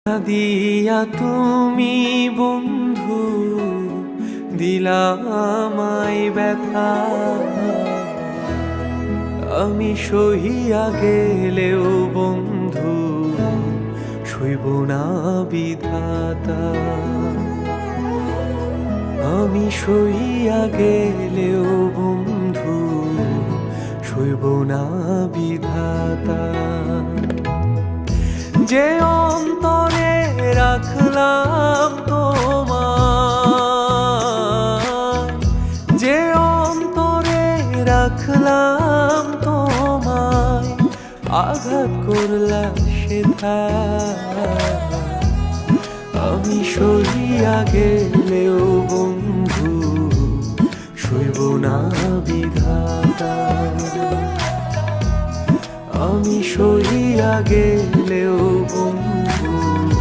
দিয়া তুমি বন্ধু দিলা আমায় ব্যথা, আমি সহিয়া গেলেও বন্ধু সইব না বিধাতা। আমি সহিয়া গেলেও বন্ধু সইব না বিধাতা। যে অন্তরে রাখলাম তোমায়, যে অন্তরে রাখলাম তোমায়, আঘাত করলা সেথা। আমি সহিয়া গেলেও বন্ধু সইব না বিধাতা। আমি সহিয়া গেলেও বন্ধু